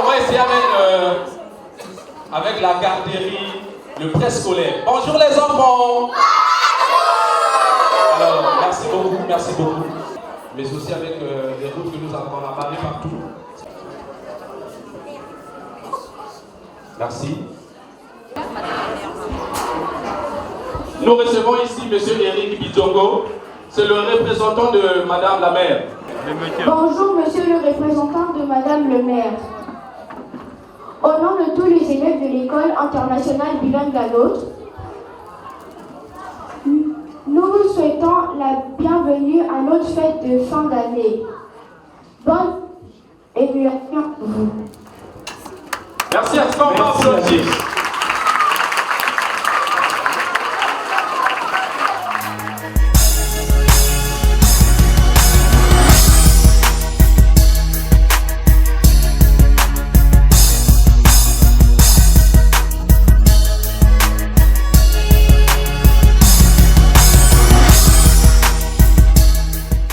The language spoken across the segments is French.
on va essayer avec la garderie, le préscolaire. Bonjour les enfants. Alors, merci beaucoup. Mais aussi avec les routes que nous avons en avalé partout. Merci. Nous recevons ici M. Eric Bidjongo. C'est le représentant de Madame la maire. Bonjour, monsieur le représentant de Madame le maire. Au nom de tous les élèves de l'école internationale bilingue La Nôtre, nous vous souhaitons la bienvenue à notre fête de fin d'année. Bonne émulation pour vous. Merci à ce qu'on va applaudir.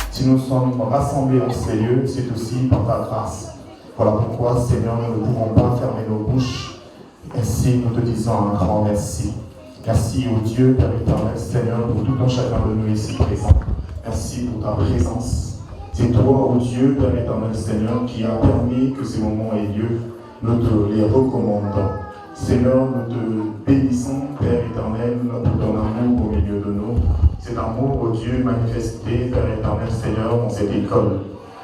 Si nous sommes rassemblés en ces lieux, c'est aussi par ta grâce. Voilà pourquoi, Seigneur, nous ne pouvons pas fermer nos bouches. Ainsi, nous te disons un grand merci. Merci au Dieu, Père éternel, Seigneur, pour tout un chacun de nous ici présents. Merci pour ta présence. C'est toi, ô Dieu, Père éternel, Seigneur, qui a permis que ces moments aient lieu. Nous te les recommandons. Seigneur, nous te bénissons, Père éternel, pour ton amour au milieu de nous. Cet amour, ô Dieu, manifesté, Père éternel, Seigneur, dans cette école.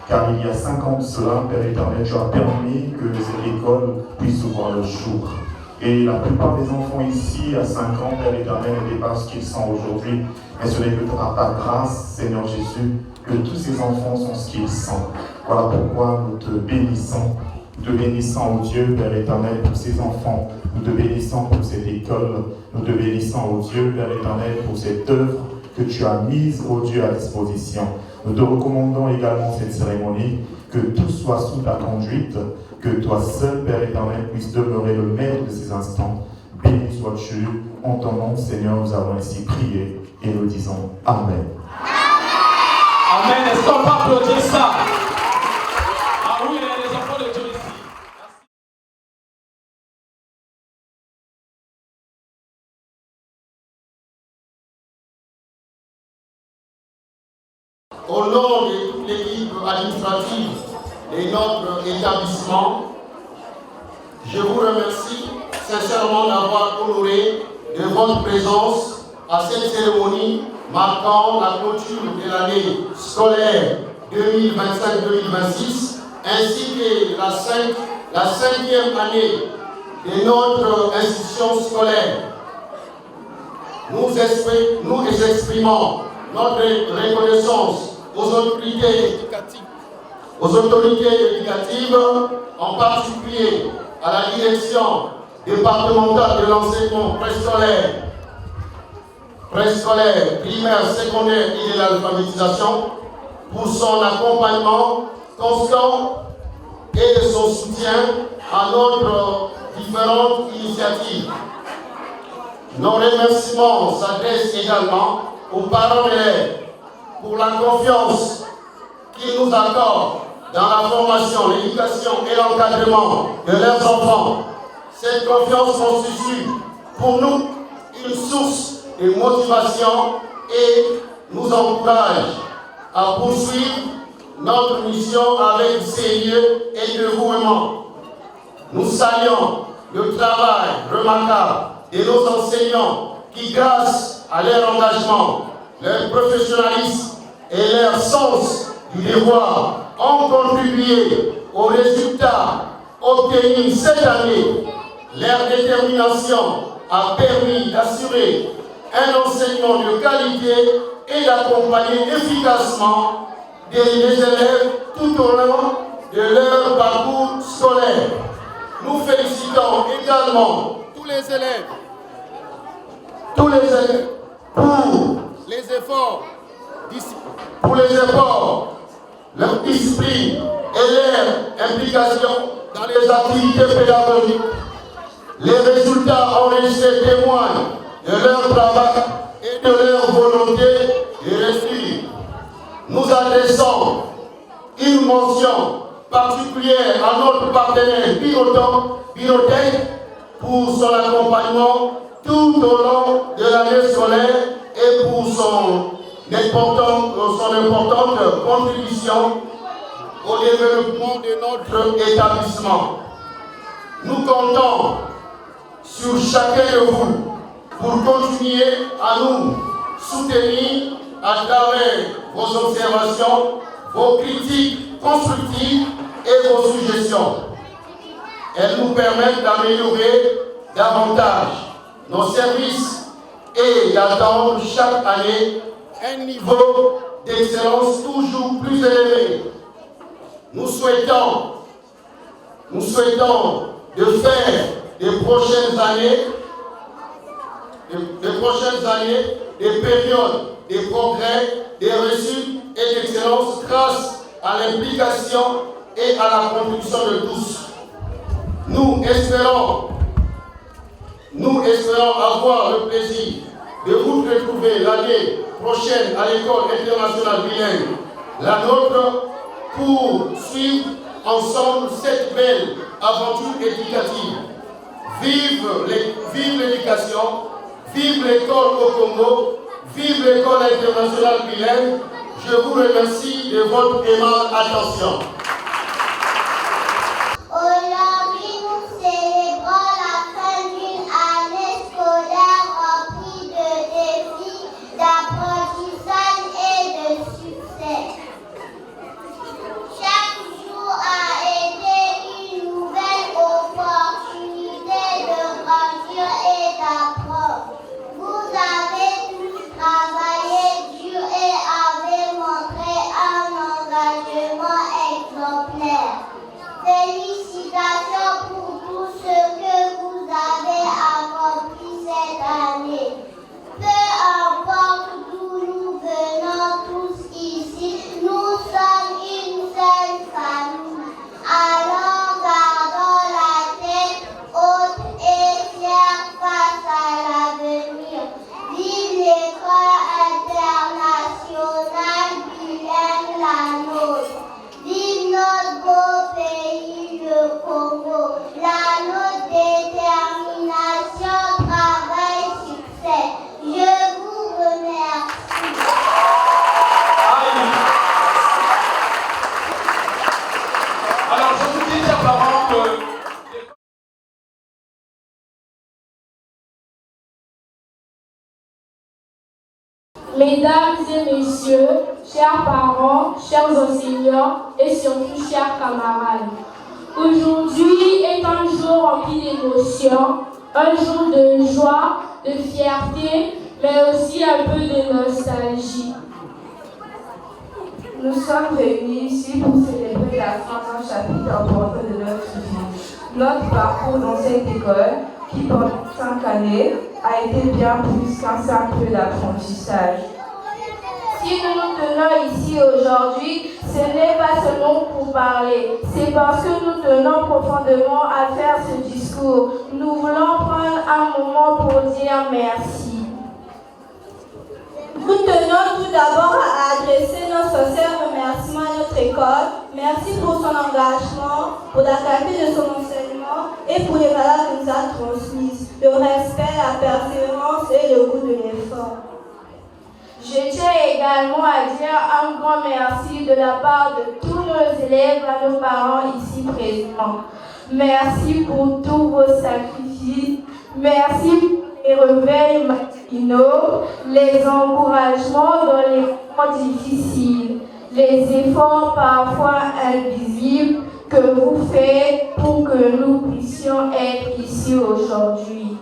Car il y a 5 ans de cela, Père éternel, tu as permis que cette école puisse voir le jour. Et la plupart des enfants ici, à 5 ans, Père éternel, n'étaient pas ce qu'ils sont aujourd'hui. Mais ce n'est que par ta grâce, Seigneur Jésus, que tous ces enfants sont ce qu'ils sont. Voilà pourquoi nous te bénissons. Nous te bénissons, ô Dieu, Père éternel, pour ces enfants. Nous te bénissons pour cette école. Nous te bénissons, ô Dieu, Père éternel, pour cette œuvre que tu as mise, ô Dieu, à disposition. Nous te recommandons également cette cérémonie, que tout soit sous ta conduite, que toi seul, Père éternel, puisse demeurer le maître de ces instants. Béni sois-tu, en ton nom, Seigneur, nous avons ainsi prié et nous disons Amen. Amen. Est-ce qu'on peut applaudir ça? Ah oui, il y a des enfants de Dieu ici. Au nom de toute l'équipe administrative et notre établissement, je vous remercie sincèrement d'avoir honoré de votre présence à cette cérémonie marquant la clôture de l'année scolaire 2025-2026 ainsi que la cinquième année de notre institution scolaire. Nous exprimons notre reconnaissance aux autorités éducatives, en particulier à la direction départementale de l'enseignement préscolaire, primaire, secondaire et de l'alphabétisation, pour son accompagnement constant et de son soutien à notre différentes initiatives. Nos remerciements s'adressent également aux parents d'élèves pour la confiance qu'ils nous accordent dans la formation, l'éducation et l'encadrement de leurs enfants. Cette confiance constitue pour nous une source de motivation et nous encourage à poursuivre notre mission avec sérieux et dévouement. Nous saluons le travail remarquable de nos enseignants qui, grâce à leur engagement, leur professionnalisme et leur sens du devoir, ont contribué aux résultats obtenus cette année. Leur détermination a permis d'assurer un enseignement de qualité et d'accompagner efficacement les élèves tout au long de leur parcours scolaire. Nous félicitons également tous les élèves pour les efforts, leur discipline et leur implication dans les activités pédagogiques. Les résultats enregistrés témoignent de leur travail et de leur volonté de réussir. Nous adressons une mention particulière à notre partenaire Binotech pour son accompagnement tout au long de l'année scolaire et pour son importante contribution au développement de notre établissement. Nous comptons sur chacun de vous pour continuer à nous soutenir à travers vos observations, vos critiques constructives et vos suggestions. Elles nous permettent d'améliorer davantage nos services et d'atteindre chaque année un niveau d'excellence toujours plus élevé. Nous souhaitons de faire des prochaines années des périodes, des progrès, des réussites et d'excellence grâce à l'implication et à la contribution de tous. Nous espérons avoir le plaisir de vous retrouver l'année prochaine à l'école internationale bilingue, la nôtre, pour suivre ensemble cette belle aventure éducative. Vive l'éducation, vive l'école au Congo, vive l'école internationale bilingue. Je vous remercie de votre aimable attention. Aujourd'hui, nous célébrons la fin d'une année scolaire remplie de défis, d'apprentissage et de succès. Chaque jour a été une nouvelle opportunité de grandir et d'apprendre. Vous avez tous travaillé dur et avez montré un engagement exemplaire. Félicitations pour tout ce que vous avez accompli cette année. Peu importe d'où nous venons tous ici, nous sommes une seule famille. Alors gardons la tête haute et fière face à l'avenir. Vive l'école internationale bilingue, la nôtre. Vive notre beau pays, le Congo. La nôtre détermination, travail, succès. Je vous remercie. Alors, je vous dis, chers parents, que Mesdames et messieurs, chers parents, chers enseignants et surtout chers camarades, aujourd'hui est un jour rempli d'émotions, un jour de joie, de fierté, mais aussi un peu de nostalgie. Nous sommes réunis ici pour célébrer la fin d'un chapitre important de notre vie. Notre parcours dans cette école, qui pendant 5 années, a été bien plus qu'un simple d'apprentissage. Si nous nous tenons ici aujourd'hui, ce n'est pas seulement pour parler, c'est parce que nous tenons profondément à faire ce discours. Nous voulons prendre un moment pour dire merci. Nous tenons tout d'abord à adresser nos sincères remerciements à notre école. Merci pour son engagement, pour la qualité de son enseignement et pour les valeurs qu'elle nous a transmises, le respect, la persévérance et le goût de l'effort. Je tiens également à dire un grand merci de la part de tous nos élèves à nos parents ici présents. Merci pour tous vos sacrifices. Merci pour les réveils matinaux, les encouragements dans les moments difficiles, les efforts parfois invisibles que vous faites pour que nous puissions être ici aujourd'hui.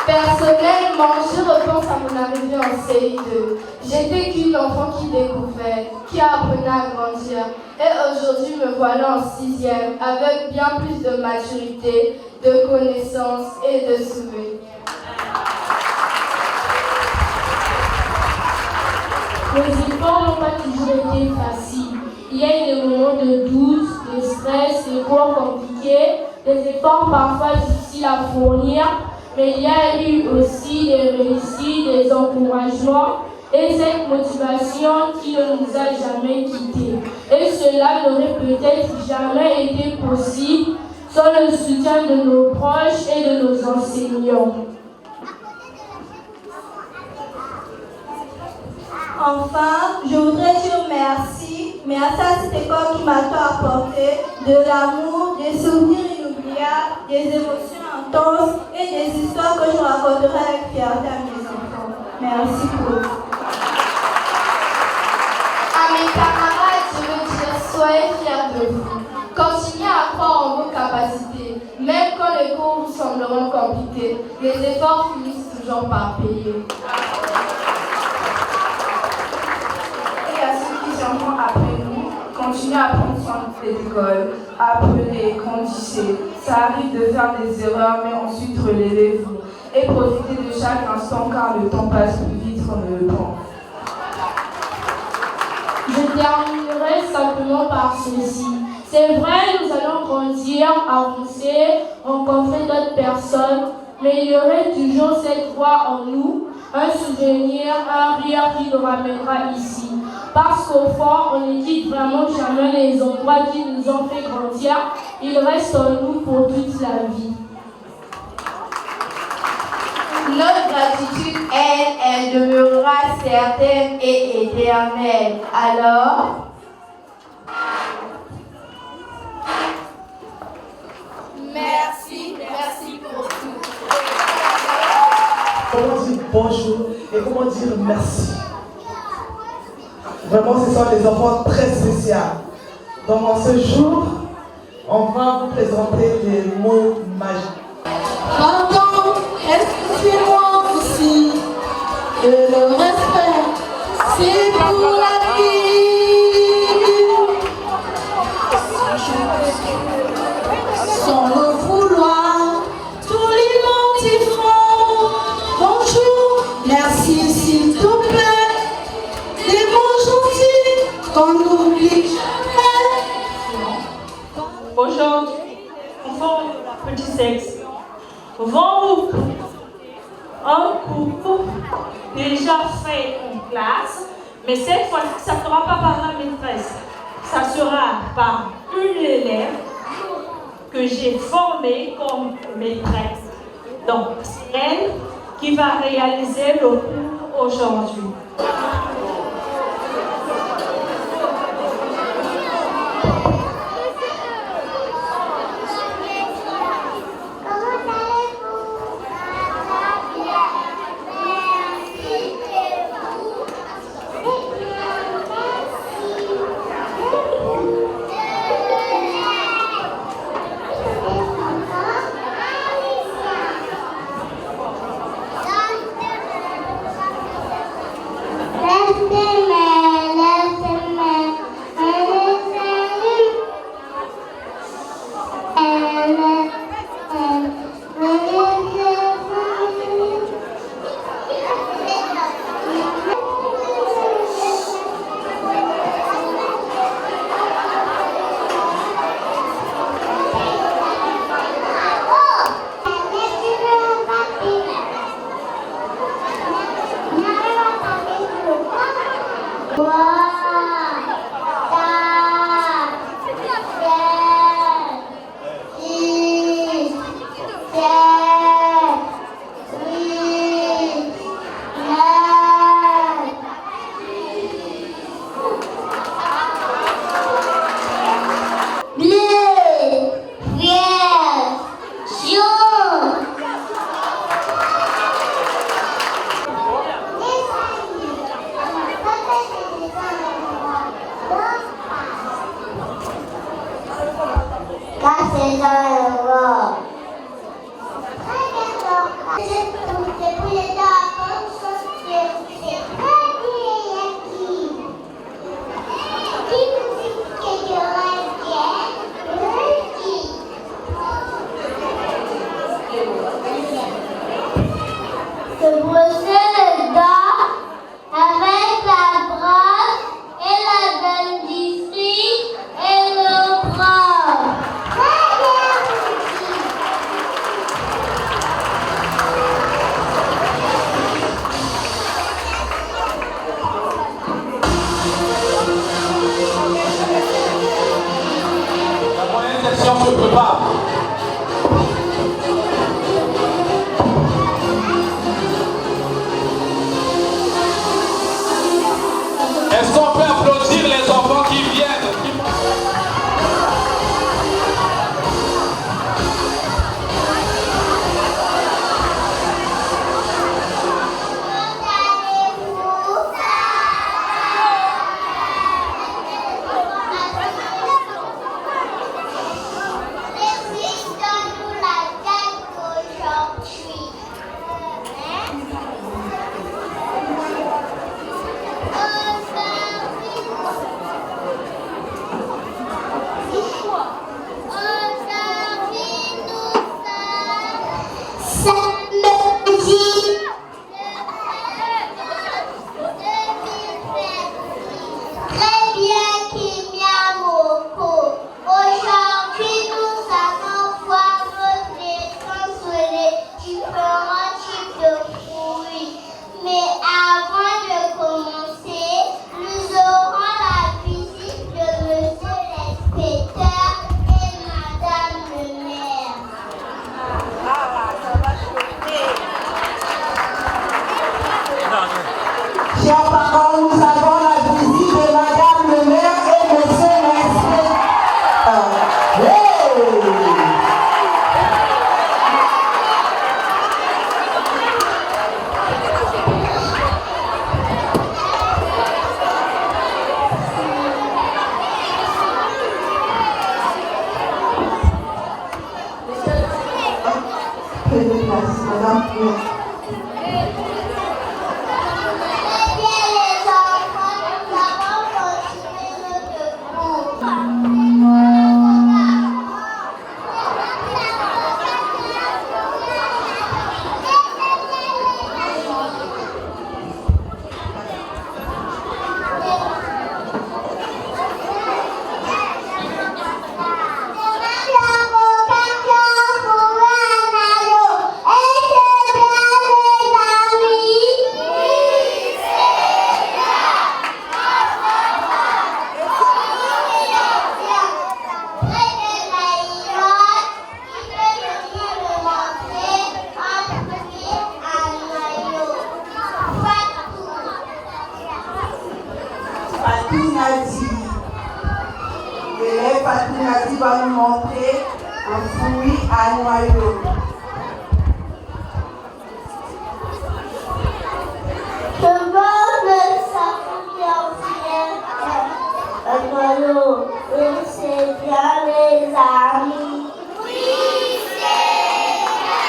Personnellement, je repense à mon arrivée en CI2. J'étais qu'une enfant qui découvrait, qui apprenait à grandir. Et aujourd'hui, me voilà en 6e, avec bien plus de maturité, de connaissances et de souvenirs. Les efforts n'ont pas toujours été faciles. Il y a eu des moments de doute, de stress, des cours compliqués, des efforts parfois difficiles à fournir. Mais il y a eu aussi des réussites, des encouragements et cette motivation qui ne nous a jamais quittés. Et cela n'aurait peut-être jamais été possible sans le soutien de nos proches et de nos enseignants. Enfin, je voudrais dire merci. Merci à cette école qui m'a tant apporté de l'amour, des souvenirs inoubliables, des émotions intenses et des histoires que je raconterai avec fierté à mes enfants. Merci pour tout. À mes camarades, je veux dire, soyez fiers de vous. Continuez à croire en vos capacités. Même quand les cours vous sembleront compliqués, les efforts finissent toujours par payer. Et à ceux qui viendront après nous, continuez à prendre soin de l'école, apprenez, grandissez. Ça arrive de faire des erreurs, mais ensuite relevez-vous. Et profitez de chaque instant car le temps passe plus vite qu'on ne le pense. Je terminerai simplement par ceci. C'est vrai, nous allons grandir, avancer, rencontrer d'autres personnes, mais il y aurait toujours cette voix en nous, un souvenir, un rire qui nous ramènera ici. Parce qu'au fond, on ne quitte vraiment jamais les endroits qui nous ont fait grandir. Ils restent en nous pour toute la vie. Notre gratitude, elle demeurera certaine et éternelle. Alors, merci pour tout. Comment dire bonjour et comment dire merci. Vraiment, ce sont des enfants très spéciaux. Donc, en ce jour, on va vous présenter des mots magiques. Pardon, excusez-moi aussi. Le respect, c'est pour la vie. Sans le vouloir, tous les mots y font. Bonjour, merci s'il te plaît. Des mots gentils qu'on n'oublie jamais. Aujourd'hui, enfants de la petite section vont vous un cours déjà fait en classe, mais cette fois-ci, ça ne sera pas par la maîtresse. Ça sera par une élève que j'ai formée comme maîtresse. Donc, c'est elle qui va réaliser le cours aujourd'hui. patients se préparent. Est-ce qu'on peut applaudir les enfants qui viennent? Va nous montrer un fruit à noyau. Je veux me sortir un noyau. Oui, c'est bien les amis. Oui, c'est bien.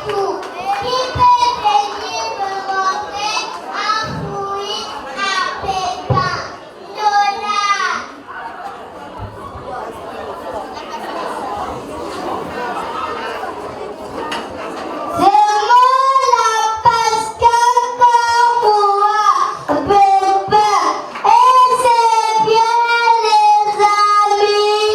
Tout. Qui peut venir me montrer un fruit à pépins? Lola. Pépin, et c'est bien les amis.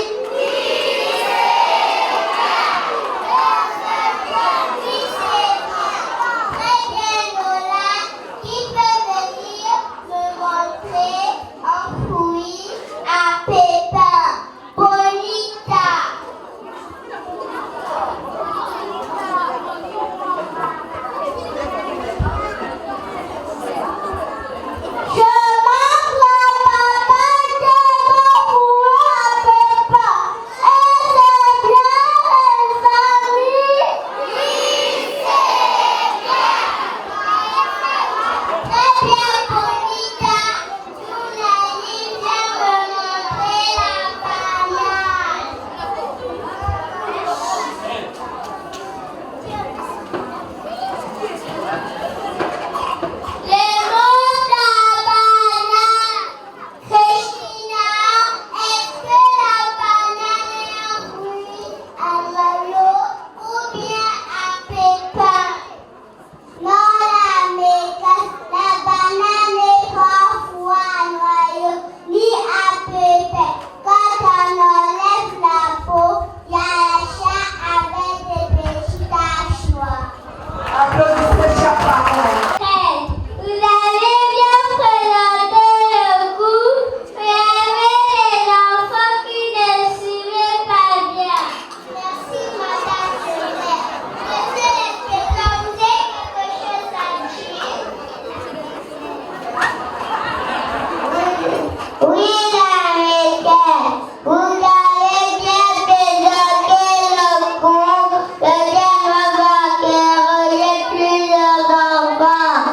Oui, l'américaine. Vous avez bien débloqué le compte. Le bien bancaire, j'ai plusieurs enfants.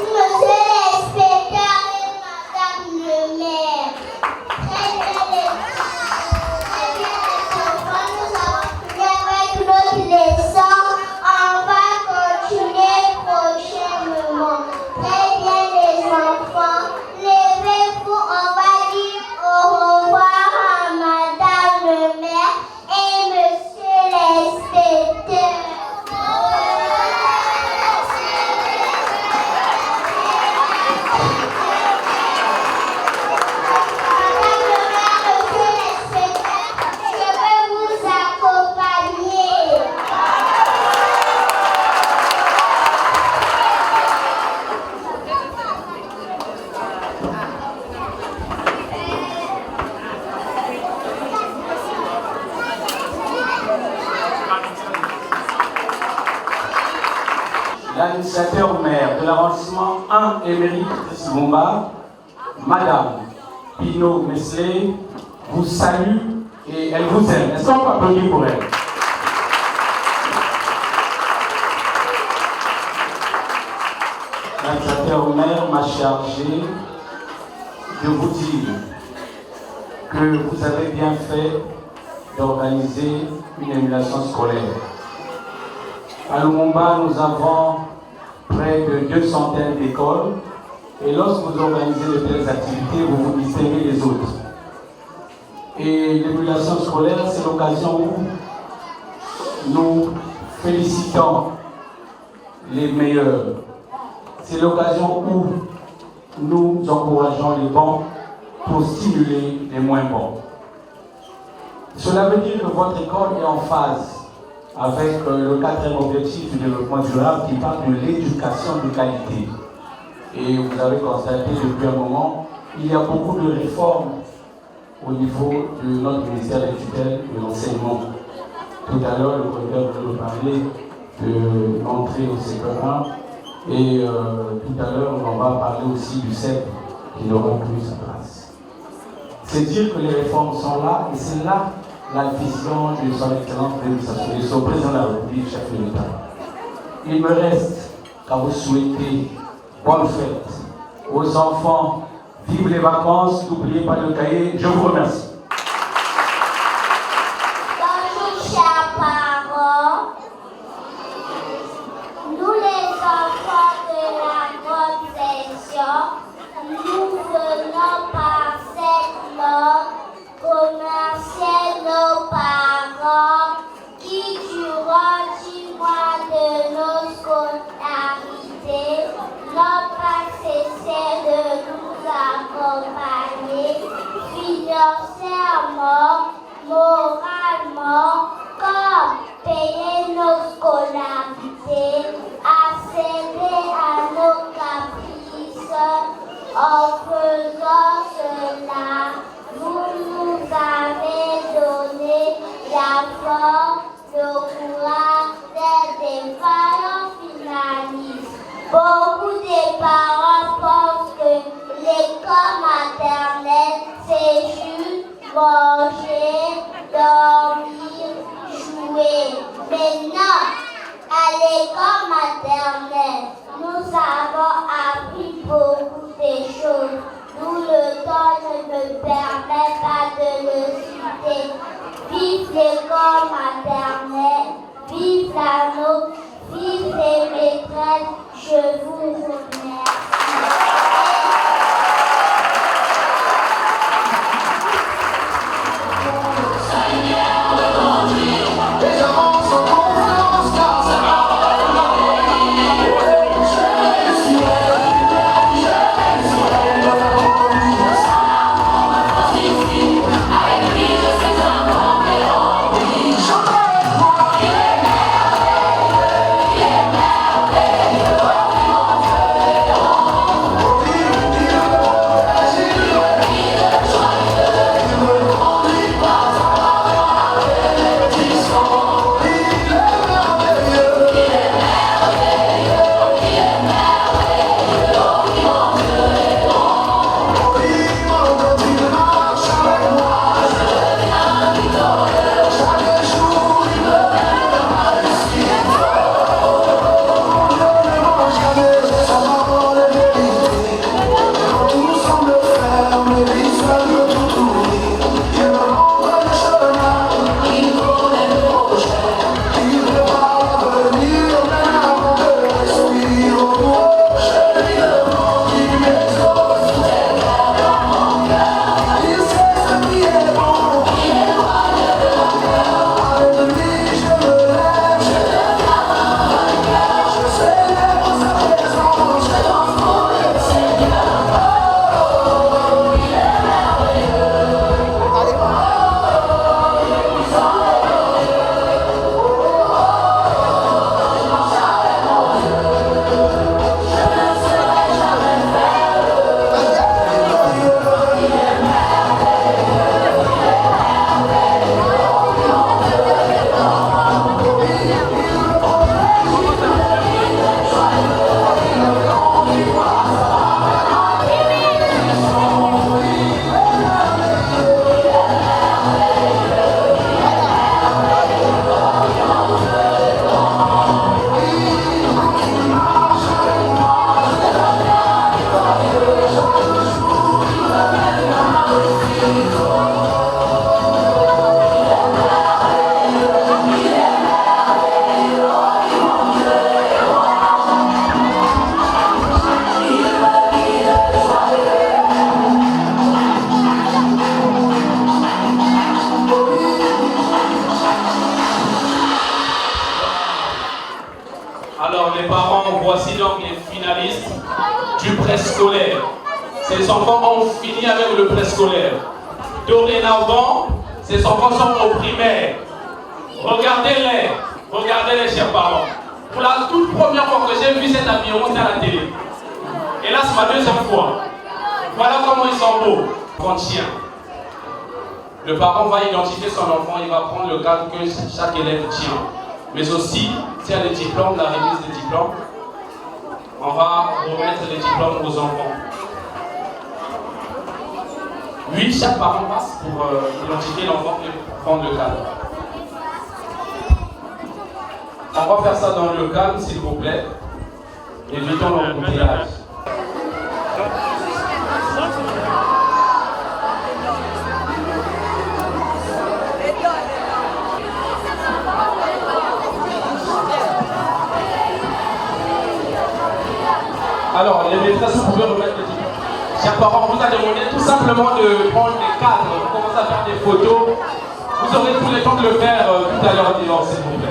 Monsieur l'inspecteur et madame le maire. Très bien les enfants, nous avons fini avec notre leçon. On va continuer prochainement. Très bien les enfants, levez-vous, on va dire au revoir à madame le maire et monsieur l'inspecteur. Madame le maire, monsieur l'inspecteur, je veux vous accompagner. L'initiateur maire de l'arrondissement 1 émérite de Lumumba, Madame Pino Mesley, vous salue et elle vous aime. Est-ce qu'on peut applaudir pour elle? L'initiateur maire m'a chargé de vous dire que vous avez bien fait d'organiser une émulation scolaire. À Lumumba, nous avons près de 200 d'écoles et lorsque vous organisez de telles activités, vous vous distinguez des autres. Et l'émulation scolaire, c'est l'occasion où nous félicitons les meilleurs. C'est l'occasion où nous encourageons les bons pour stimuler les moins bons. Cela veut dire que votre école est en phase avec le 4e objectif du développement durable qui parle de l'éducation de qualité. Et vous avez constaté depuis un moment, il y a beaucoup de réformes au niveau de notre ministère des tutelles de l'enseignement. Tout à l'heure, le professeur nous parlait de l'entrée au CP1 et tout à l'heure, on va parler aussi du CEP qui n'aura plus sa place. C'est dire que les réformes sont là et c'est là la vision de son excellence de son président de la République, chef de l'État. Il me reste qu'à vous souhaiter bonne fête aux enfants. Vive les vacances, n'oubliez pas le cahier. Je vous remercie. Bonjour chers parents. Nous les enfants de la grande section, nous venons par cette langue remercier nos parents qui durant 10 mois de nos scolarités n'ont pas cessé de nous accompagner financièrement, moralement, comme payer nos scolarités, accéder à nos caprices. En faisant cela, vous nous avez donné la force, le courage d'être des parents finalistes. Beaucoup de parents pensent que l'école maternelle, c'est juste manger, dormir, jouer. Mais non, à l'école maternelle, nous avons appris beaucoup de choses. D'où le temps ne me permet pas de le citer. Vive l'école maternelle, vive la nôtre, vive les maîtresses, je vous remercie. fini avec le préscolaire. Dorénavant, ces enfants sont au primaire. Regardez-les, chers parents. Pour la toute première fois que j'ai vu cet habillement, c'est à la télé. Et là, c'est ma deuxième fois. Voilà comment ils sont beaux. Grand chien. Le parent va identifier son enfant, il va prendre le cadre que chaque élève tient. Mais aussi, s'il y a des diplômes, la remise des diplômes, on va remettre les diplômes aux enfants. Oui, chaque parent passe pour identifier l'enfant et prendre le cadre. On va faire ça dans le calme, s'il vous plaît. Évitons l'embouteillage. Alors, les maîtresses, vous pouvez remettre les diplômes. Chers parents, on vous a demandé tout simplement de prendre des cadres, vous commencez à faire des photos. Vous aurez tout le temps de le faire tout à l'heure dehors, s'il vous plaît.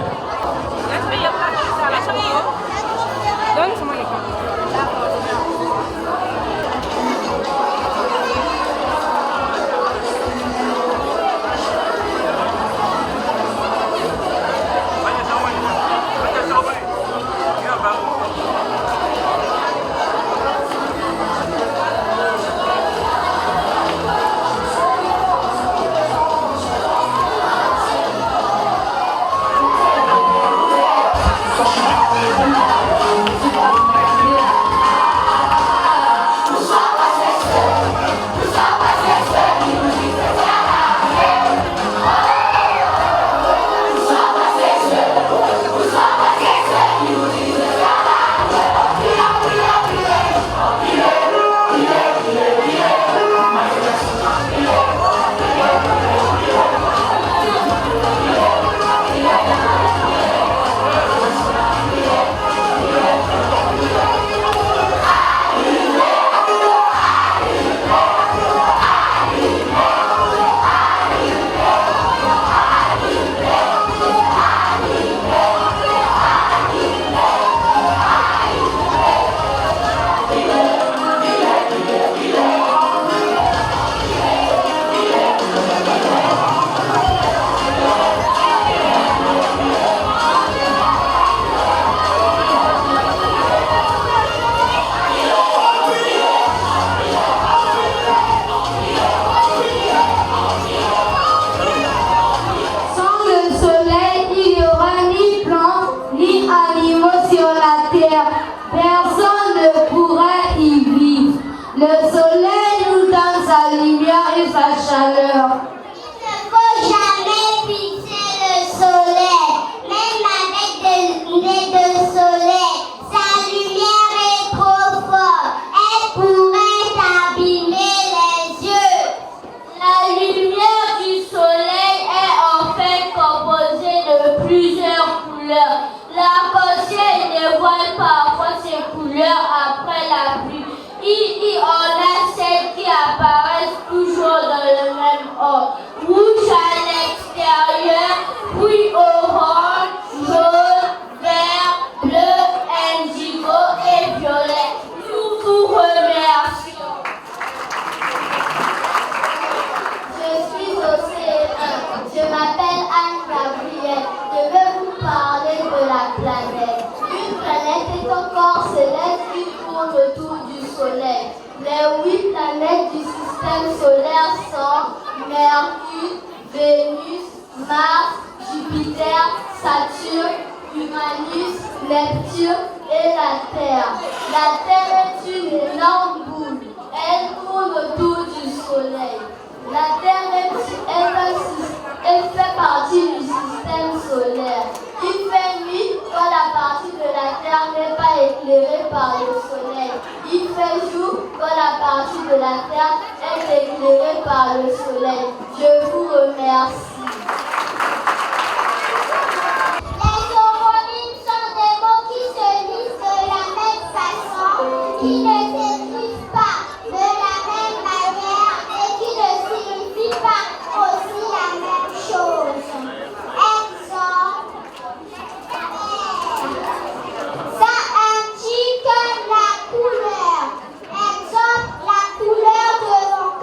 La couleur de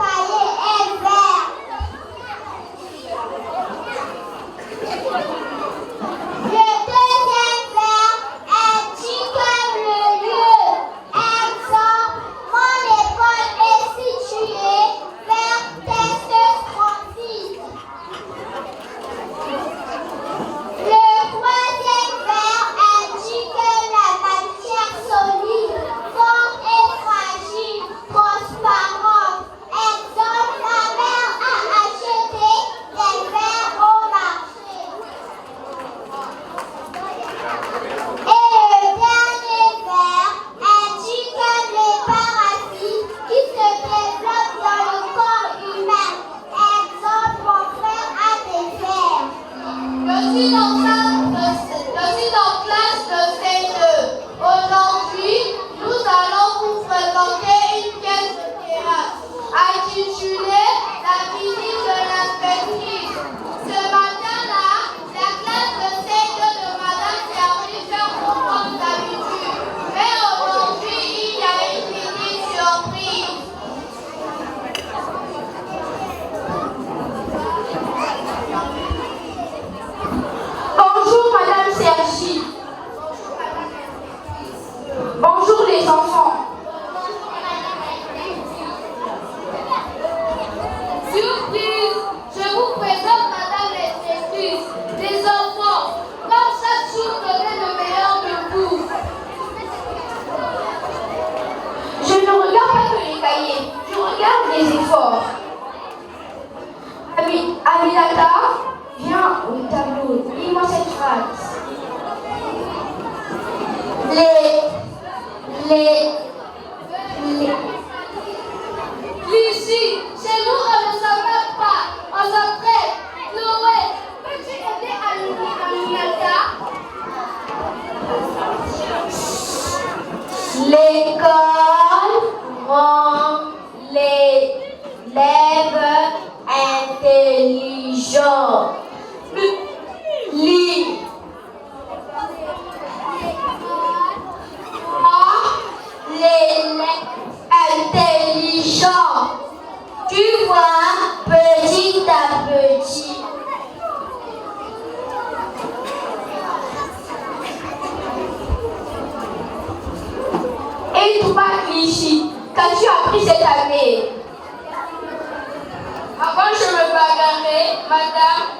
intitulé La visite de l'inspectrice. Ce matin-là, la classe de CE2 de Madame Sergi fait comme d'habitude. Mais aujourd'hui, il y a une petite surprise. Bonjour Madame Sergi. Bonjour les enfants. Surprise! Je vous présente Madame l'inspectrice. Les enfants, comme chaque jour, donnez le meilleur de vous. Je ne regarde pas que les cahiers, je regarde les efforts. Aminata, viens au tableau, lis-moi cette phrase. Ici, chez nous, on ne s'entraîne pas, on s'entraîne. Chloé, peux-tu aider Aminata? L'école rend l'élève intelligent. Lis. L'élève intelligent. Tu vois, petit à petit. Et toi, Clichy, qu'as-tu appris cette année? Avant, je me bagarrais,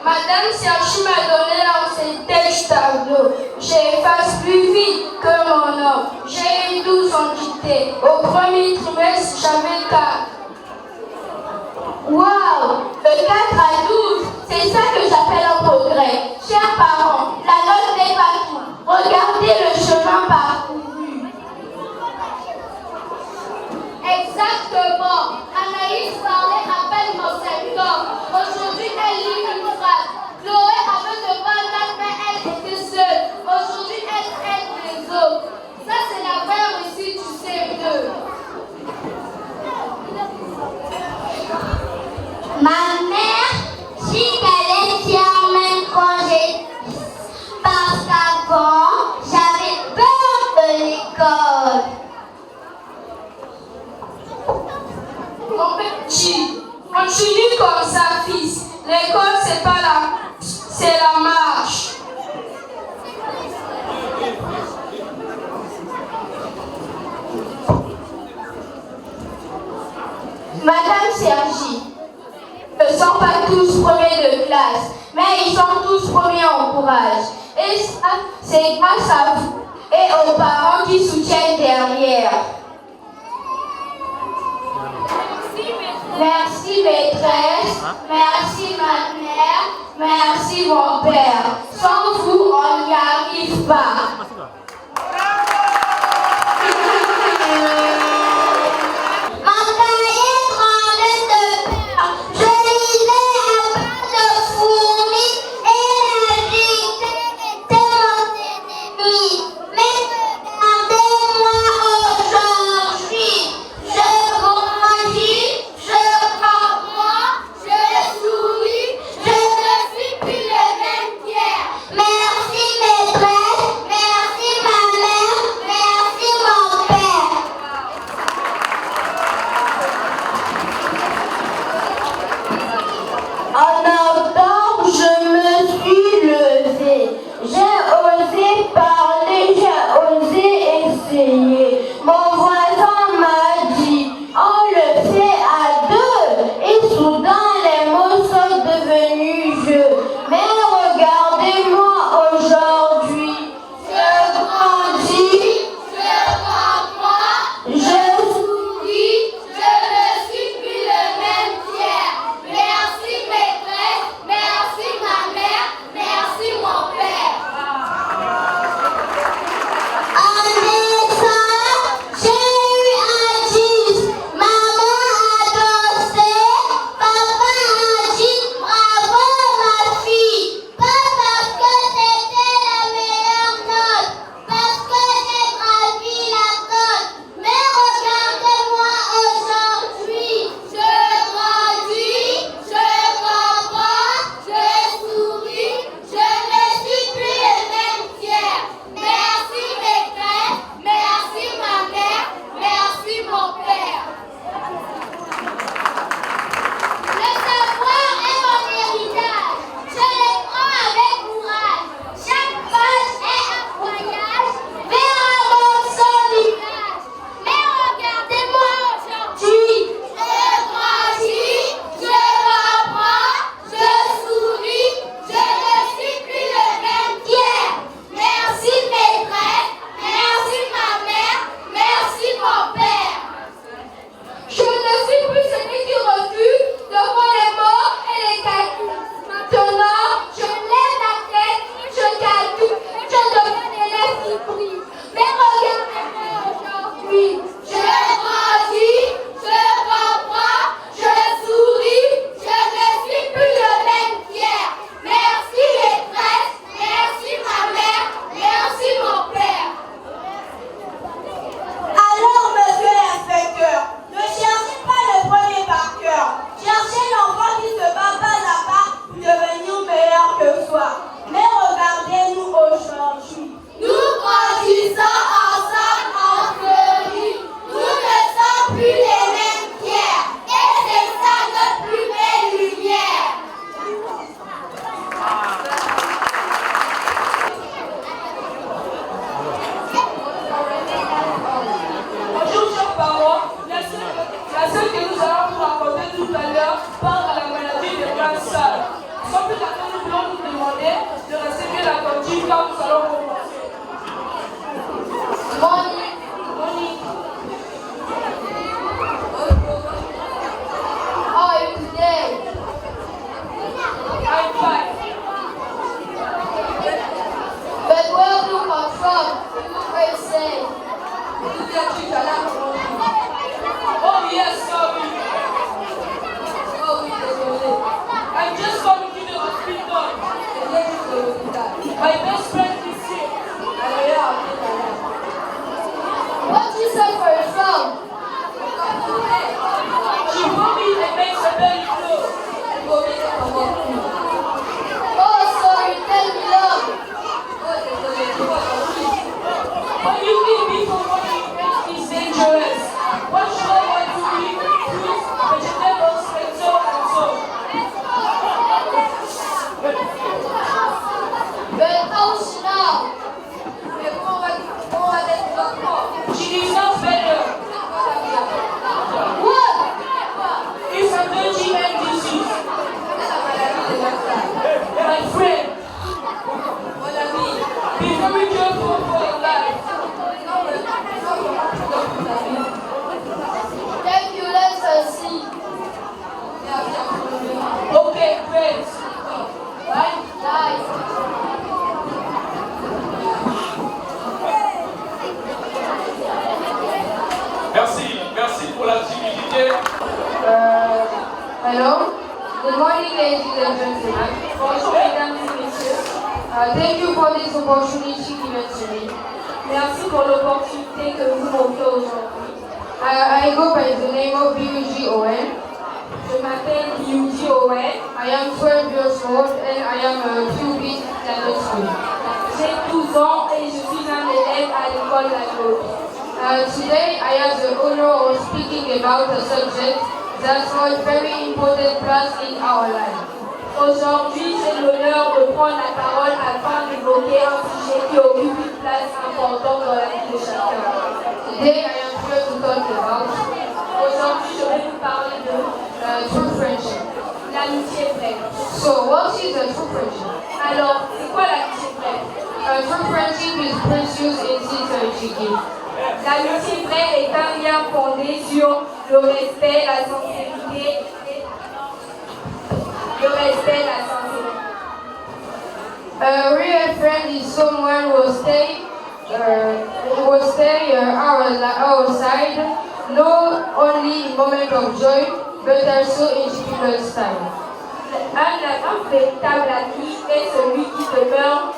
Madame Sergi m'a donné l'ancien texte tableau. J'efface plus vite que mon homme. J'ai eu 12 en dictée. Au premier trimestre, j'avais 4. Waouh! De 4 à 12, c'est ça que j'appelle un progrès. Chers parents, la note n'est pas tout. Regardez le chemin parcouru. Exactement. Anaïs parlait à peine en septembre. Aujourd'hui, elle lit une phrase. Chloé avait de bonnes notes, mais elle était seule. Aujourd'hui, elle aide les autres. Ça, c'est la vraie réussite du CE2. Ma mère dit qu'elle est fière même quand j'ai 10. Parce qu'avant, j'avais peur de l'école. Mon petit, continue comme ça, fils. L'école, c'est pas c'est la marche. Madame Sergi, ils ne sont pas tous premiers de classe, mais ils sont tous premiers en courage. Et ça, c'est grâce à vous et aux parents qui soutiennent derrière. Merci maîtresse, merci ma mère, merci mon père. Sans vous, on n'y arrive pas. Merci maîtresse, merci sans plus attendre, nous voulons vous demander de rester bien attentifs car nous allons commencer. Morning. How are you today? I'm fine. But where do you come from? You look very sad. Oh yes, sorry. I'm just coming to the hospital. My best friend is sick. What you suffer from? She told me it makes her belly flow. Oh, sorry, tell me love. But you need before money is dangerous. What should I want to eat? Fruits, vegetables, and so and so. But how she now? She is not better. What? It's a dirty and disease. My friend, be very careful for your life. Thank you, let us see. Okay, great. Bye. Merci pour la timidité. Hello. Good morning, ladies and gentlemen. Bonjour, mesdames et messieurs. Thank you for this opportunity given to me. Merci pour l'opportunité que vous m'offrez aujourd'hui. I go by the name of BUG Owen. Je m'appelle BUG Owen. I am 12 years old and I am a QB standard school. J'ai 12 ans et je suis un élève à l'école Lagobi. Today I have the honor of speaking about a subject that holds very important place in our life. Aujourd'hui, j'ai l'honneur de prendre la parole afin d'évoquer un sujet qui occupe une place importante dans la vie de chacun. Today I am here to talk about Aujourd'hui, je vais vous parler de true friendship. l'amitié vraie. So what is a true friendship? Alors, c'est quoi l'amitié vraie? True friendship is precious in sincerity. L'amitié vraie est un lien fondé sur le respect, la sincérité et A real friend is someone who will stay our side, not only in moments of joy, but also in difficult times. Un véritable ami est celui qui demeure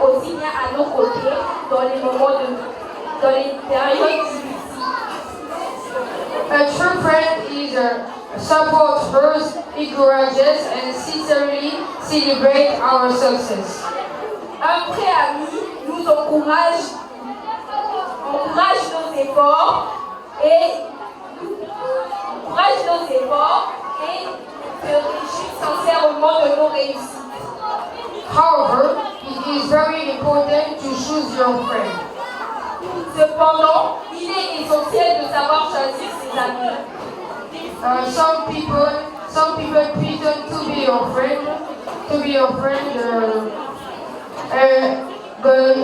aussi bien à nos côtés dans les périodes difficiles. A true friend is supports first, encourages and sincerely celebrates our success. Un vrai ami nous encourage nos efforts et se réjouit sincèrement de nos réussites. However, it is very important to choose your friend. Cependant, il est essentiel de savoir choisir ses amis. Some people pretend to be your friend, but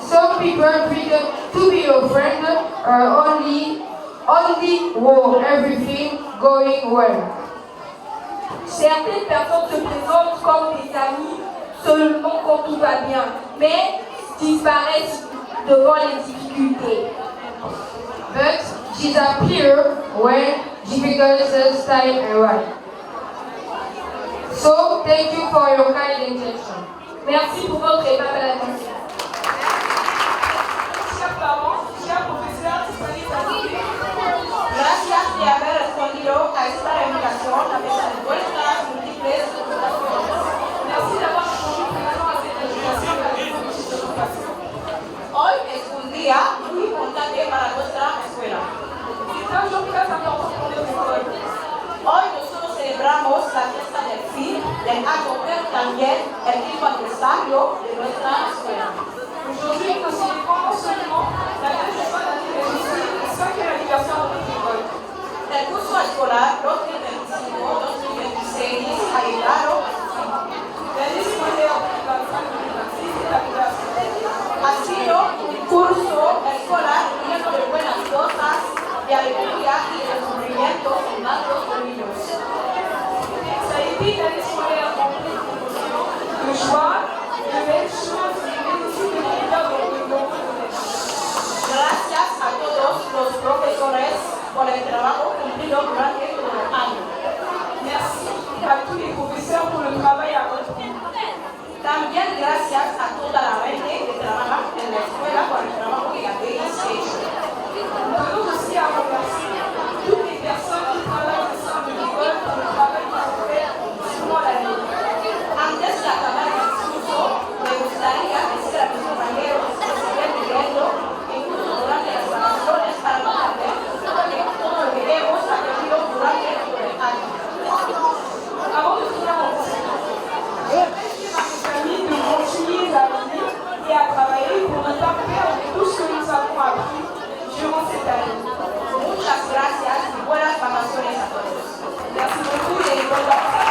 some people pretend to be your friend only when everything going well. Certaines personnes se présentent comme des amis seulement quand tout va bien, mais disparaissent devant les difficultés. But disappear when difficulties time arrive. So, thank you for your kind intention. Merci pour votre aimable attention. Chers parents, chers professeurs, gracias de haber respondido a esta invitación a pesar de vuestras múltiples ocupaciones. Merci d'avoir répondu présent à cette invitation. Hoy es un día muy importante para nuestra escuela. C'est un jour très important pour notre école. Hoy nosotros celebramos la fiesta del fin del año, pero también el 5 aniversario de nuestra escuela. Aujourd'hui, nous célébrons non seulement la création d'année, mais aussi le 5e anniversaire de notre école. El curso escolar 2025-2026 ha llegado a su fin. début de l'année scolaire remplie de promotion, de joie, de belles choses et aussi de meilleurs Gracias a todos los profesores por el trabajo cumplido durante todo el año. Merci à tous les professeurs pour le travail accompli. También gracias a toda la gente que trabaja en la escuela por el trabajo que habéis hecho. Nous tenons aussi à remercier toutes les personnes qui travaillent au sein de l'école pour le travail qu'ils ont fait durant l'année. Antes de acabar el discurso, me gustaría decir a mis compañeros que siguen viviendo, incluso durante las vacaciones, para contarles todo lo que hemos aprendido durante el año. Avant de finir mon discours, je remercie à mes familles de continuer à vivre et à travailler pour ne pas perdre tout ce que nous avons appris durant cette année. Muchas gracias y buenas vacaciones a todos. Merci beaucoup et bonnes vacances.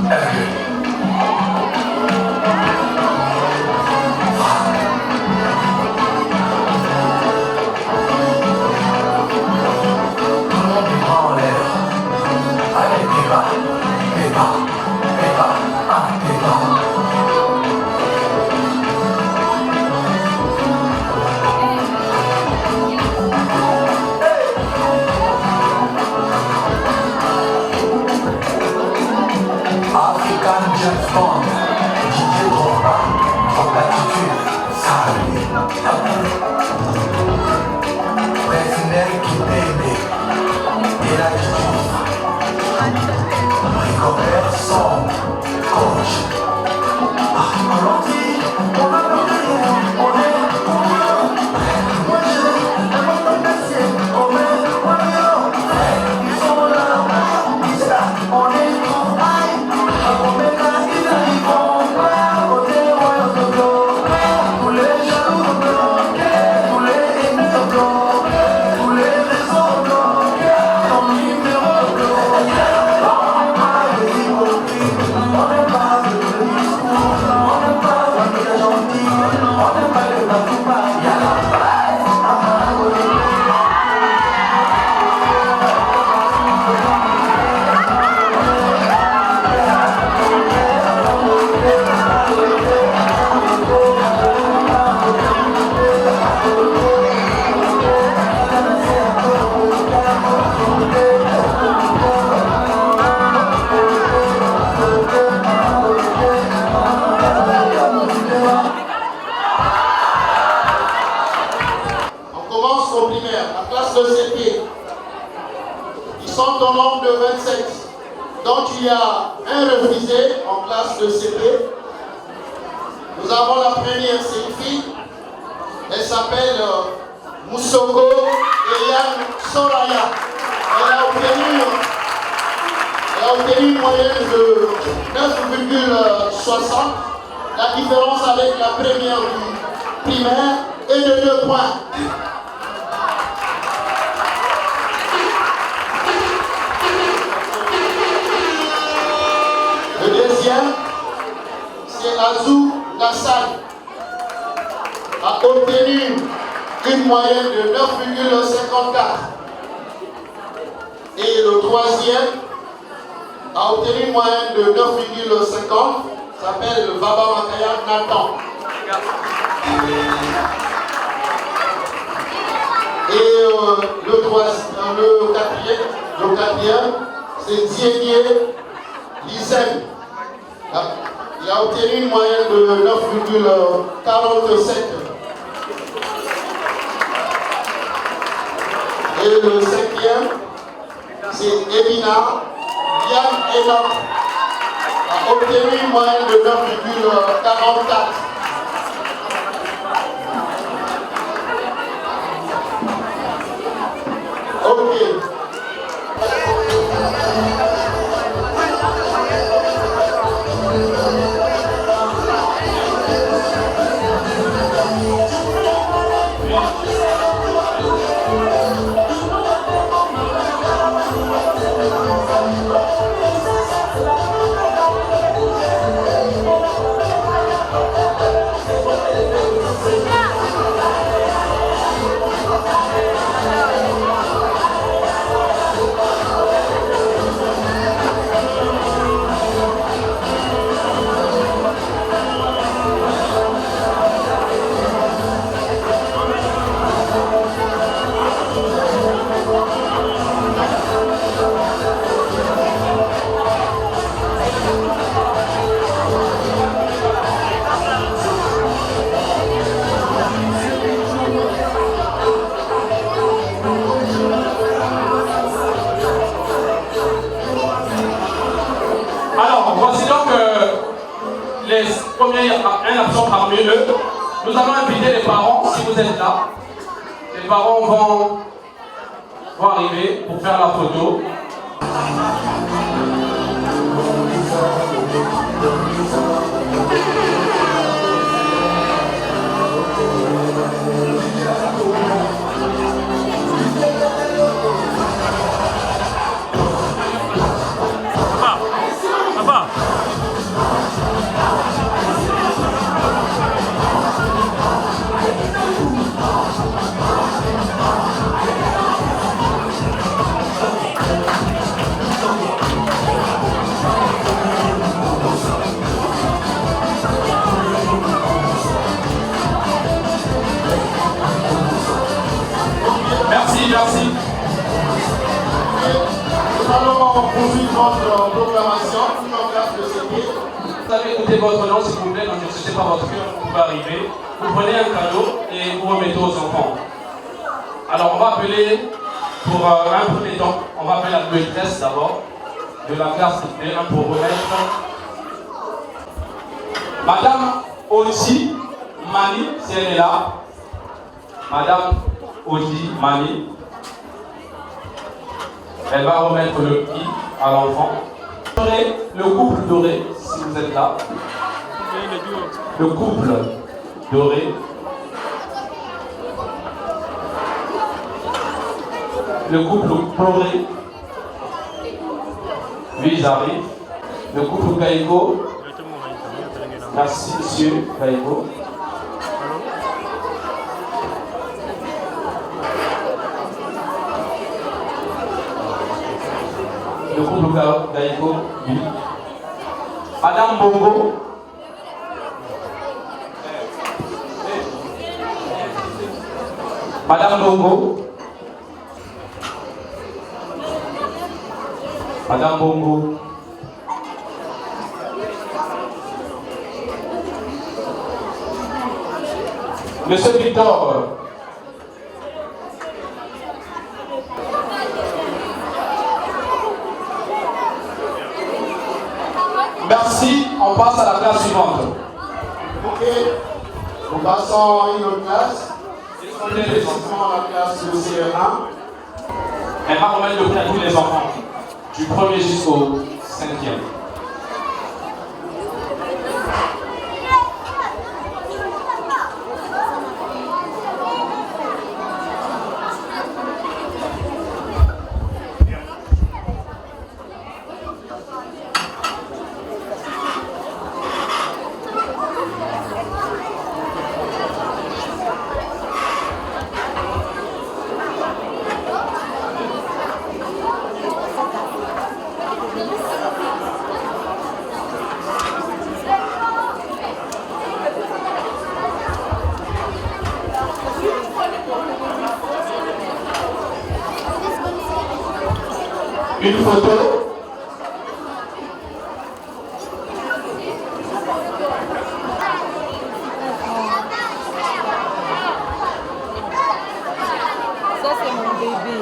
Yeah. un refusé en classe de CP. Nous avons la première, c'est une fille. Elle s'appelle Moussoko Eliane Soraya. Elle a obtenu une moyenne de 9,60. La différence avec la première du primaire est de 2 points. Le deuxième, c'est Azou Nassal, a obtenu une moyenne de 9,54. Et le troisième a obtenu une moyenne de 9,50. S'appelle Baba Makaya Nathan. Et le quatrième, c'est Didier Lizem. Il a obtenu une moyenne de 9,47. Et le cinquième, c'est Elina Yann Enoch. A obtenu une moyenne de 9,44. Ok. Un absent parmi eux. Nous allons inviter les parents, si vous êtes là. Les parents vont arriver pour faire la photo. Merci. Nous allons poursuivre notre proclamation. Vous avez écouté votre nom, s'il vous plaît, donc ne cessez pas votre cœur, vous pouvez arriver. Vous prenez un cadeau et vous remettez aux enfants. Alors on va appeler, pour un premier temps, on va appeler la maîtresse d'abord, de la classe de P1 pour remettre Madame Odi Mani, si elle est là. Madame Odi Mani. Elle va remettre le prix à l'enfant. Le couple doré, si vous êtes là. Le couple doré. Le couple doré. Lui, ils arrivent. Le couple Gaïgo. Merci, monsieur Gaïgo. Le couple Gaïgo, oui. Madame Bongo. Madame Bongo. Madame Bongo. Monsieur Victor. Merci, on passe à la classe suivante. Ok, nous passons à une autre classe. Précisément la classe de CE1. Elle va remettre le prix à tous les enfants, du premier jusqu'au 5e. Une photo. Ça, c'est mon bébé.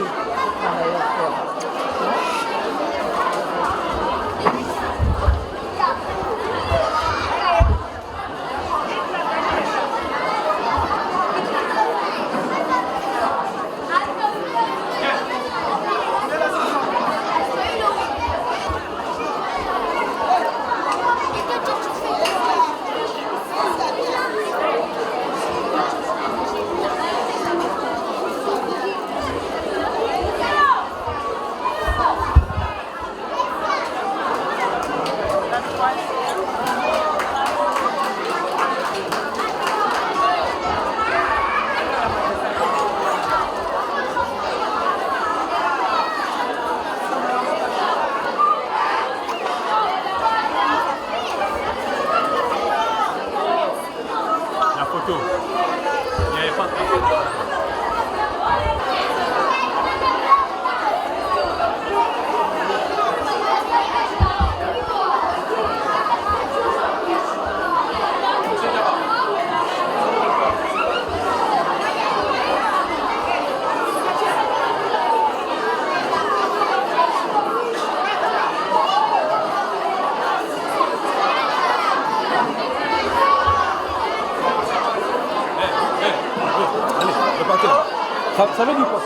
Ça veut dire quoi?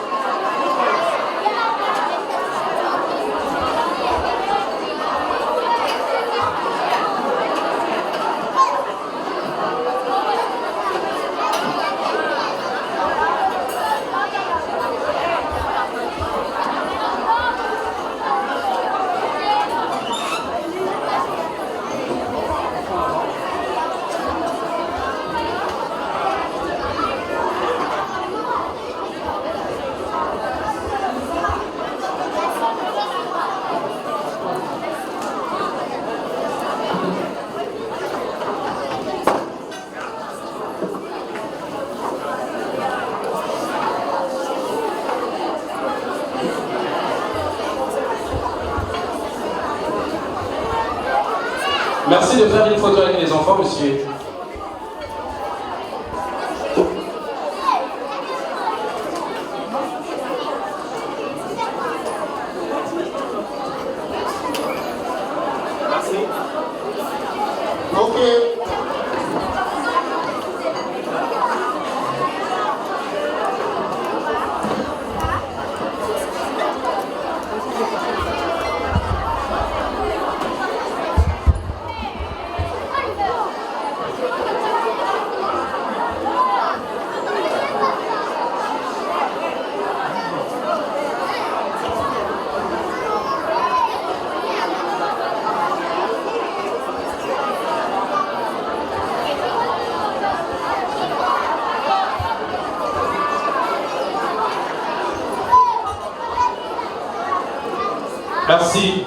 Merci de faire une photo avec les enfants, monsieur. Merci. Ok. Merci.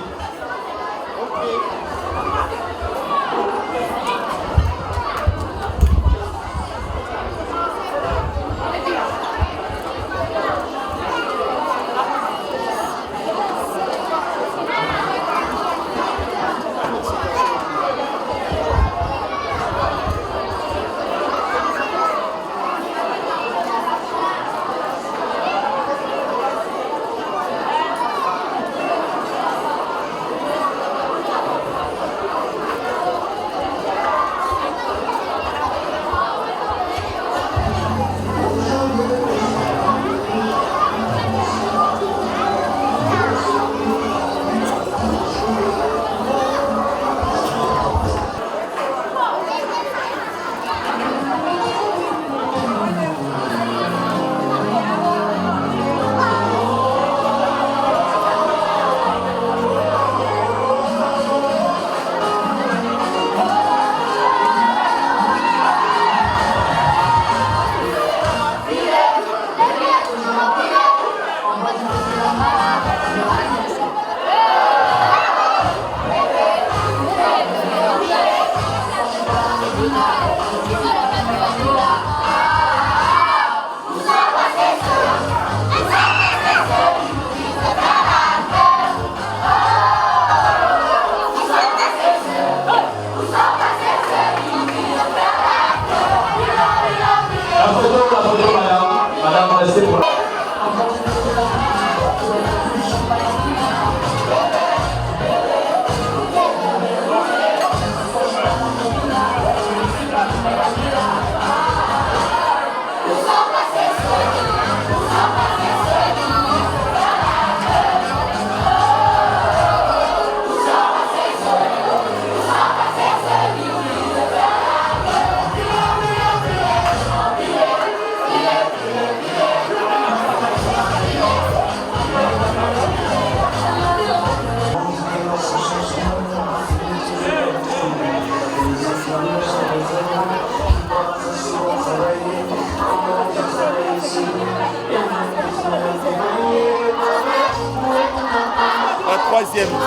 troisième, c'est qui?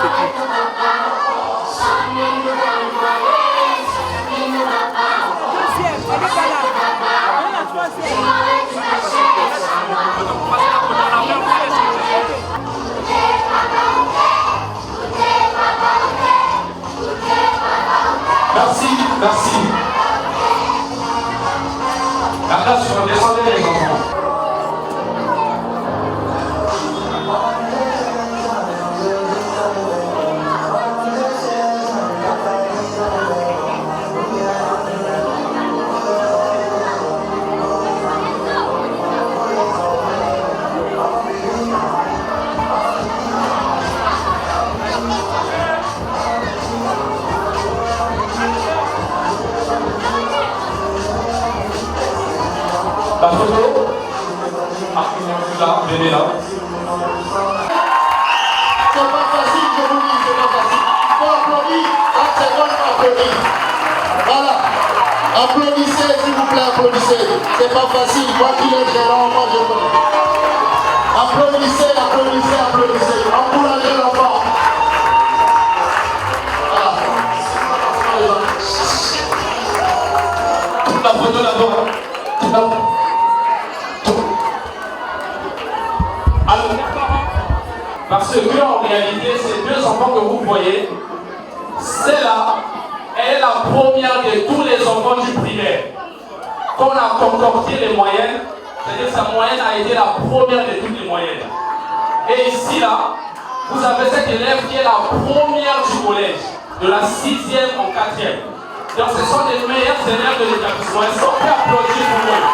Deuxième, elle est pas là. La troisième. Merci, merci. La classe sur descendez les enfants. La photo, là, venez là. C'est pas facile, je vous dis, c'est pas facile. Il faut applaudir, 30 secondes pour applaudir. Voilà. Applaudissez, s'il vous plaît, applaudissez. C'est pas facile, moi qui l'ai gérant, moi je connais. Applaudissez, applaudissez, applaudissez. Encouragez l'enfant. Voilà. La photo d'abord. Alors, parce que en réalité, ces deux enfants que vous voyez, celle-là est la première de tous les enfants du primaire. Qu'on a concordé les moyennes, c'est-à-dire sa moyenne a été la première de toutes les moyennes. Et ici, là, vous avez cette élève qui est la première du collège, de la 6e en 4e. Donc ce sont les meilleurs élèves de l'établissement. Est-ce qu'on peut applaudir pour eux?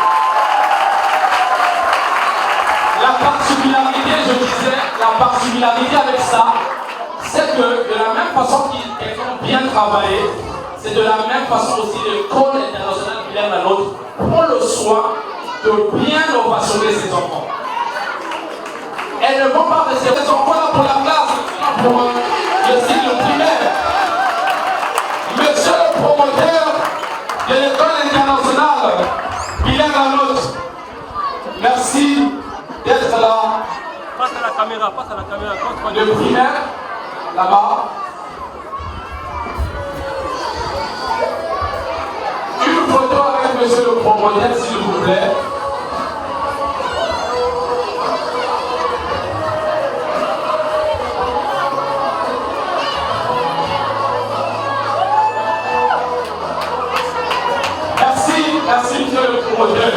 La particularité, je disais, la particularité avec ça, c'est que de la même façon qu'ils ont bien travaillé, c'est de la même façon aussi l'école internationale bilingue la nôtre prend le soin de bien ovationner ses enfants. Elles ne vont pas rester ces enfants-là pour la classe, pour le cycle primaire. Monsieur le promoteur de l'école internationale bilingue la nôtre, merci d'être là. Passe à la caméra, passe à la caméra. Le primaire, là-bas. Une photo avec monsieur le promoteur, s'il vous plaît. Merci, merci monsieur le promoteur.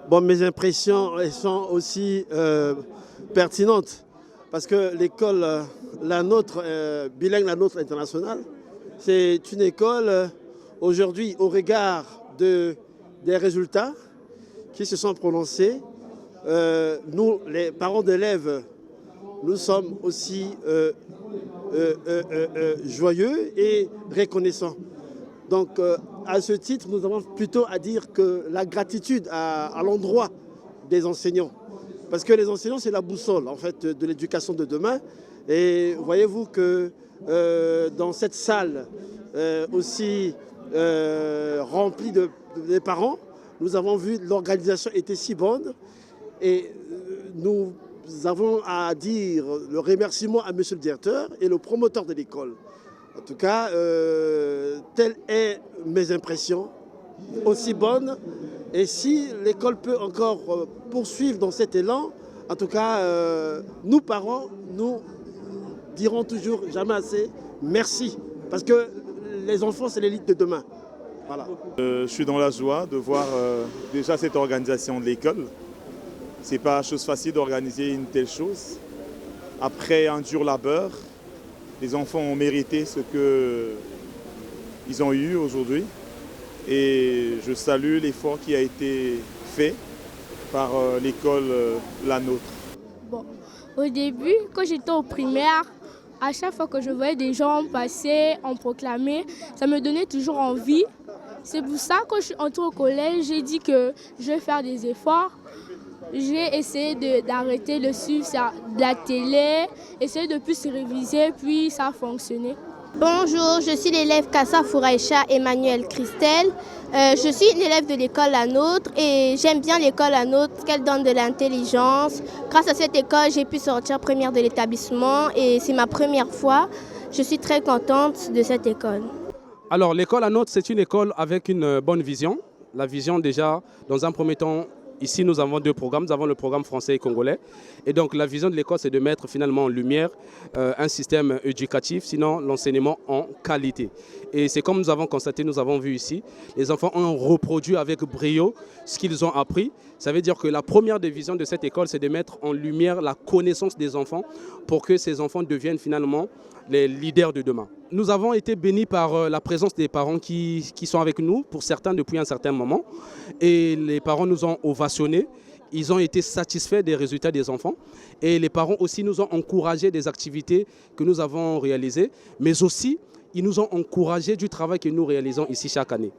Bon, mes impressions elles sont aussi pertinentes parce que l'école, la nôtre, bilingue, la nôtre internationale, c'est une école aujourd'hui au regard des résultats qui se sont prononcés. Nous, les parents d'élèves, nous sommes aussi joyeux et reconnaissants. Donc, à ce titre, nous avons plutôt à dire que la gratitude à l'endroit des enseignants. Parce que les enseignants, c'est la boussole, en fait, de l'éducation de demain. Et voyez-vous que dans cette salle aussi remplie de parents, nous avons vu l'organisation était si bonne. Et nous avons à dire le remerciement à monsieur le directeur et le promoteur de l'école. En tout cas, telles sont mes impressions, aussi bonnes. Et si l'école peut encore poursuivre dans cet élan, En tout cas, nous parents, nous dirons toujours jamais assez merci. Parce que les enfants, c'est l'élite de demain. Voilà. Je suis dans la joie de voir déjà cette organisation de l'école. Ce n'est pas chose facile d'organiser une telle chose. Après un dur labeur, les enfants ont mérité ce qu'ils ont eu aujourd'hui. Et je salue l'effort qui a été fait par l'école La Nôtre. Bon, au début, quand j'étais au primaire, à chaque fois que je voyais des gens passer, en proclamer, ça me donnait toujours envie. C'est pour ça que quand je suis entrée au collège, j'ai dit que je vais faire des efforts. J'ai essayé d'arrêter de suivre de la télé, essayer de plus réviser, puis ça a fonctionné. Bonjour, je suis l'élève Kassa Fouraïcha Emmanuel Christelle. Je suis une élève de l'école La Nôtre et j'aime bien l'école La Nôtre, qu'elle donne de l'intelligence. Grâce à cette école, j'ai pu sortir première de l'établissement et c'est ma première fois. Je suis très contente de cette école. Alors l'école La Nôtre, c'est une école avec une bonne vision. La vision déjà, dans un premier temps, ici nous avons deux programmes. Nous avons le programme français et congolais. Et donc la vision de l'école, c'est de mettre finalement en lumière un système éducatif, sinon l'enseignement en qualité. Et c'est comme nous avons constaté, nous avons vu ici, les enfants ont reproduit avec brio ce qu'ils ont appris. Ça veut dire que la première des visions de cette école, c'est de mettre en lumière la connaissance des enfants pour que ces enfants deviennent finalement les leaders de demain. Nous avons été bénis par la présence des parents qui sont avec nous, pour certains depuis un certain moment. Et les parents nous ont ovationnés. Ils ont été satisfaits des résultats des enfants. Et les parents aussi nous ont encouragé des activités que nous avons réalisées, mais aussi ils nous ont encouragé du travail que nous réalisons ici chaque année.